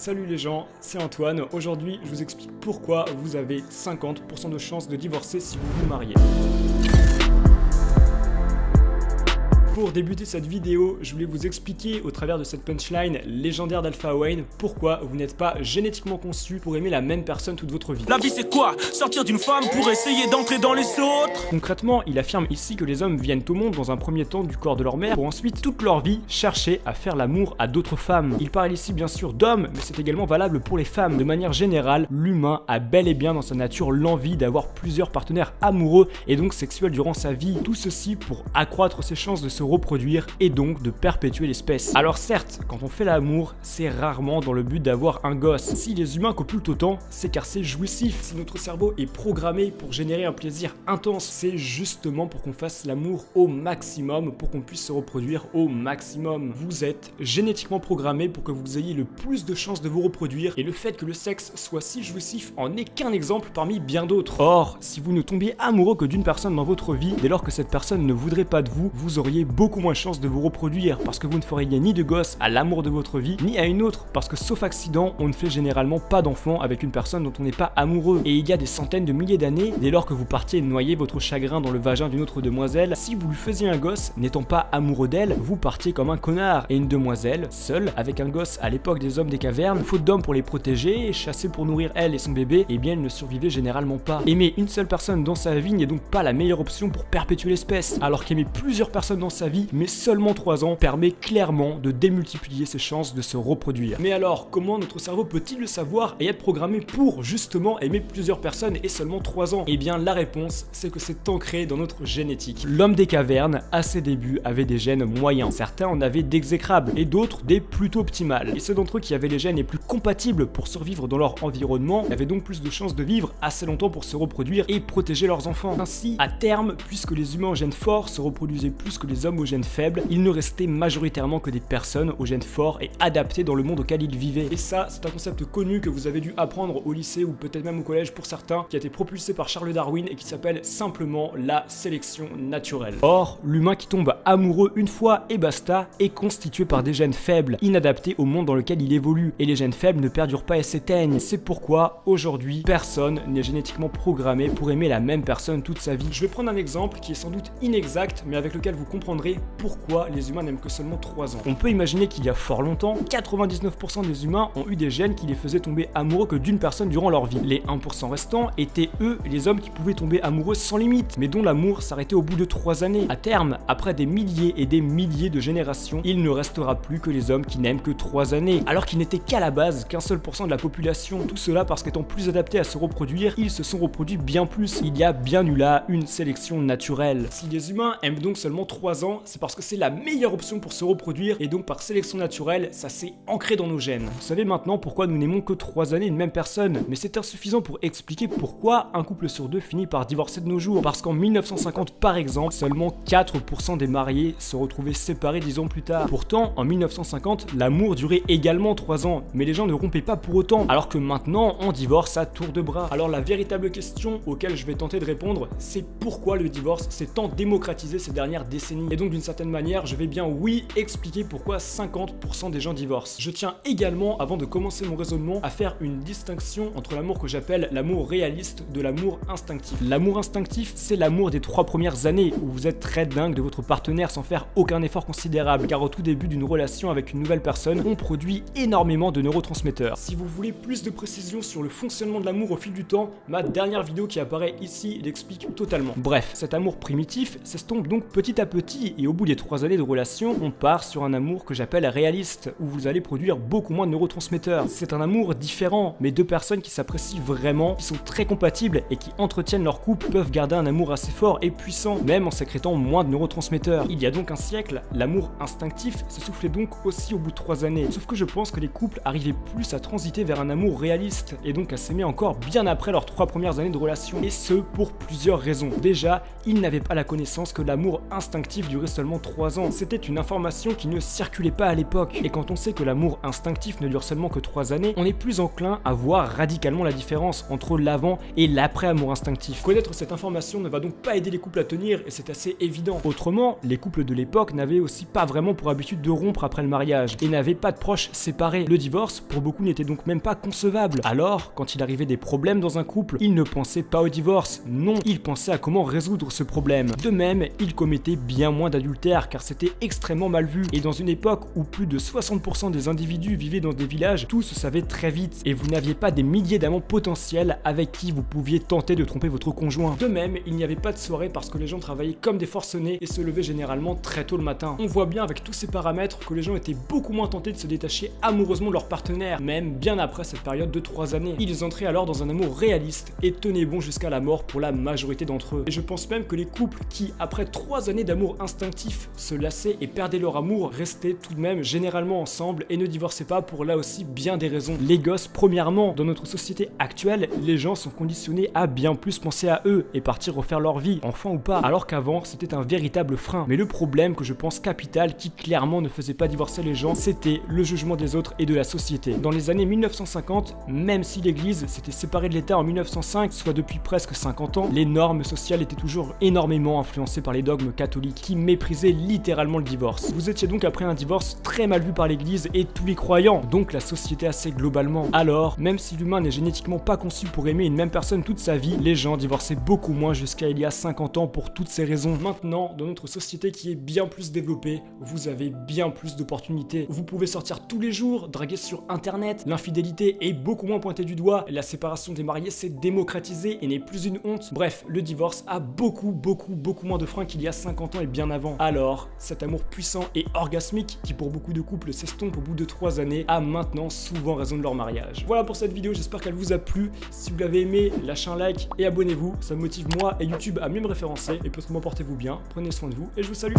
Salut les gens, c'est Antoine. Aujourd'hui, je vous explique pourquoi vous avez 50% de chances de divorcer si vous vous mariez. Pour débuter cette vidéo, je voulais vous expliquer au travers de cette punchline légendaire d'Alpha Wayne pourquoi vous n'êtes pas génétiquement conçu pour aimer la même personne toute votre vie. La vie c'est quoi? Sortir d'une femme pour essayer d'entrer dans les autres? Concrètement, il affirme ici que les hommes viennent au monde dans un premier temps du corps de leur mère pour ensuite toute leur vie chercher à faire l'amour à d'autres femmes. Il parle ici bien sûr d'hommes, mais c'est également valable pour les femmes. De manière générale, l'humain a bel et bien dans sa nature l'envie d'avoir plusieurs partenaires amoureux et donc sexuels durant sa vie. Tout ceci pour accroître ses chances de se reproduire et donc de perpétuer l'espèce. Alors certes, quand on fait l'amour, c'est rarement dans le but d'avoir un gosse. Si les humains copulent autant, c'est car c'est jouissif. Si notre cerveau est programmé pour générer un plaisir intense, c'est justement pour qu'on fasse l'amour au maximum, pour qu'on puisse se reproduire au maximum. Vous êtes génétiquement programmé pour que vous ayez le plus de chances de vous reproduire et le fait que le sexe soit si jouissif en n'est qu'un exemple parmi bien d'autres. Or, si vous ne tombiez amoureux que d'une personne dans votre vie, dès lors que cette personne ne voudrait pas de vous, vous auriez beaucoup moins de chances de vous reproduire parce que vous ne feriez ni de gosse à l'amour de votre vie ni à une autre parce que sauf accident on ne fait généralement pas d'enfant avec une personne dont on n'est pas amoureux. Et il y a des centaines de milliers d'années, dès lors que vous partiez noyer votre chagrin dans le vagin d'une autre demoiselle, si vous lui faisiez un gosse n'étant pas amoureux d'elle, vous partiez comme un connard. Et une demoiselle, seule, avec un gosse à l'époque des hommes des cavernes, faute d'hommes pour les protéger et chasser pour nourrir elle et son bébé, eh bien elle ne survivait généralement pas. Aimer une seule personne dans sa vie n'est donc pas la meilleure option pour perpétuer l'espèce, alors qu'aimer plusieurs personnes dans sa vie, mais seulement 3 ans, permet clairement de démultiplier ses chances de se reproduire. Mais alors, comment notre cerveau peut-il le savoir et être programmé pour justement aimer plusieurs personnes et seulement 3 ans? Eh bien la réponse, c'est que c'est ancré dans notre génétique. L'homme des cavernes, à ses débuts, avait des gènes moyens. Certains en avaient d'exécrables et d'autres des plutôt optimales. Et ceux d'entre eux qui avaient les gènes les plus compatibles pour survivre dans leur environnement avaient donc plus de chances de vivre assez longtemps pour se reproduire et protéger leurs enfants. Ainsi, à terme, puisque les humains aux gènes forts se reproduisaient plus que les hommes aux gènes faibles, il ne restait majoritairement que des personnes aux gènes forts et adaptées dans le monde auquel ils vivaient. Et ça, c'est un concept connu que vous avez dû apprendre au lycée ou peut-être même au collège pour certains, qui a été propulsé par Charles Darwin et qui s'appelle simplement la sélection naturelle. Or, l'humain qui tombe amoureux une fois et basta est constitué par des gènes faibles, inadaptés au monde dans lequel il évolue. Et les gènes faibles ne perdurent pas et s'éteignent. C'est pourquoi, aujourd'hui, personne n'est génétiquement programmé pour aimer la même personne toute sa vie. Je vais prendre un exemple qui est sans doute inexact, mais avec lequel vous comprendrez pourquoi les humains n'aiment que seulement 3 ans. On peut imaginer qu'il y a fort longtemps, 99% des humains ont eu des gènes qui les faisaient tomber amoureux que d'une personne durant leur vie. Les 1% restants étaient eux les hommes qui pouvaient tomber amoureux sans limite, mais dont l'amour s'arrêtait au bout de 3 années. À terme, après des milliers et des milliers de générations, il ne restera plus que les hommes qui n'aiment que 3 années, alors qu'ils n'étaient qu'à la base qu'un seul % de la population. Tout cela parce qu'étant plus adaptés à se reproduire, ils se sont reproduits bien plus. Il y a bien eu là une sélection naturelle. Si les humains aiment donc seulement 3 ans, c'est parce que c'est la meilleure option pour se reproduire et donc par sélection naturelle, ça s'est ancré dans nos gènes. Vous savez maintenant pourquoi nous n'aimons que 3 années une même personne, mais c'est insuffisant pour expliquer pourquoi un couple sur 2 finit par divorcer de nos jours. Parce qu'en 1950 par exemple, seulement 4% des mariés se retrouvaient séparés 10 ans plus tard. Pourtant, en 1950, l'amour durait également 3 ans, mais les gens ne rompaient pas pour autant, alors que maintenant, on divorce à tour de bras. Alors la véritable question auquel je vais tenter de répondre, c'est pourquoi le divorce s'est tant démocratisé ces dernières décennies. Et donc d'une certaine manière, je vais bien oui expliquer pourquoi 50% des gens divorcent. Je tiens également, avant de commencer mon raisonnement, à faire une distinction entre l'amour que j'appelle l'amour réaliste de l'amour instinctif. L'amour instinctif, c'est l'amour des 3 premières années où vous êtes très dingue de votre partenaire sans faire aucun effort considérable, car au tout début d'une relation avec une nouvelle personne, on produit énormément de neurotransmetteurs. Si vous voulez plus de précision sur le fonctionnement de l'amour au fil du temps, ma dernière vidéo qui apparaît ici l'explique totalement. Bref, cet amour primitif s'estompe donc petit à petit et au bout des 3 années de relation, on part sur un amour que j'appelle réaliste, où vous allez produire beaucoup moins de neurotransmetteurs. C'est un amour différent, mais 2 personnes qui s'apprécient vraiment, qui sont très compatibles et qui entretiennent leur couple peuvent garder un amour assez fort et puissant, même en sécrétant moins de neurotransmetteurs. Il y a donc un siècle, l'amour instinctif s'essoufflait donc aussi au bout de 3 années. Sauf que je pense que les couples arrivaient plus à transiter vers un amour réaliste et donc à s'aimer encore bien après leurs 3 premières années de relation. Et ce, pour plusieurs raisons. Déjà, ils n'avaient pas la connaissance que l'amour instinctif durait durer seulement 3 ans. C'était une information qui ne circulait pas à l'époque. Et quand on sait que l'amour instinctif ne dure seulement que 3 années, on est plus enclin à voir radicalement la différence entre l'avant et l'après-amour instinctif. Connaître cette information ne va donc pas aider les couples à tenir, et c'est assez évident. Autrement, les couples de l'époque n'avaient aussi pas vraiment pour habitude de rompre après le mariage, et n'avaient pas de proches séparés. Le divorce, pour beaucoup, n'était donc même pas concevable. Alors, quand il arrivait des problèmes dans un couple, ils ne pensaient pas au divorce, non, ils pensaient à comment résoudre ce problème. De même, ils commettaient bien moins d'adultère, car c'était extrêmement mal vu, et dans une époque où plus de 60% des individus vivaient dans des villages, tout se savait très vite, et vous n'aviez pas des milliers d'amants potentiels avec qui vous pouviez tenter de tromper votre conjoint. De même, il n'y avait pas de soirée parce que les gens travaillaient comme des forcenés et se levaient généralement très tôt le matin. On voit bien avec tous ces paramètres que les gens étaient beaucoup moins tentés de se détacher amoureusement de leur partenaire, même bien après cette période de 3 années. Ils entraient alors dans un amour réaliste et tenaient bon jusqu'à la mort pour la majorité d'entre eux. Et je pense même que les couples qui, après 3 années d'amour instinctif, se lassaient et perdaient leur amour, restaient tout de même généralement ensemble et ne divorçaient pas pour là aussi bien des raisons. Les gosses, premièrement, dans notre société actuelle, les gens sont conditionnés à bien plus penser à eux et partir refaire leur vie, enfant ou pas, alors qu'avant c'était un véritable frein. Mais le problème que je pense capital, qui clairement ne faisait pas divorcer les gens, c'était le jugement des autres et de la société. Dans les années 1950, même si l'église s'était séparée de l'État en 1905, soit depuis presque 50 ans, les normes sociales étaient toujours énormément influencées par les dogmes catholiques qui méprisaient littéralement le divorce. Vous étiez donc après un divorce très mal vu par l'église et tous les croyants, donc la société assez globalement. Alors, même si l'humain n'est génétiquement pas conçu pour aimer une même personne toute sa vie, les gens divorçaient beaucoup moins jusqu'à il y a 50 ans pour toutes ces raisons. Maintenant, dans notre société qui est bien plus développée, vous avez bien plus d'opportunités. Vous pouvez sortir tous les jours, draguer sur internet, l'infidélité est beaucoup moins pointée du doigt, la séparation des mariés s'est démocratisée et n'est plus une honte. Bref, le divorce a beaucoup moins de freins qu'il y a 50 ans et bien avant. Alors, cet amour puissant et orgasmique, qui pour beaucoup de couples s'estompe au bout de 3 années, a maintenant souvent raison de leur mariage. Voilà pour cette vidéo, j'espère qu'elle vous a plu. Si vous l'avez aimé, lâchez un like et abonnez-vous, ça me motive moi et YouTube à mieux me référencer. Et peut-être portez-vous bien, prenez soin de vous et je vous salue.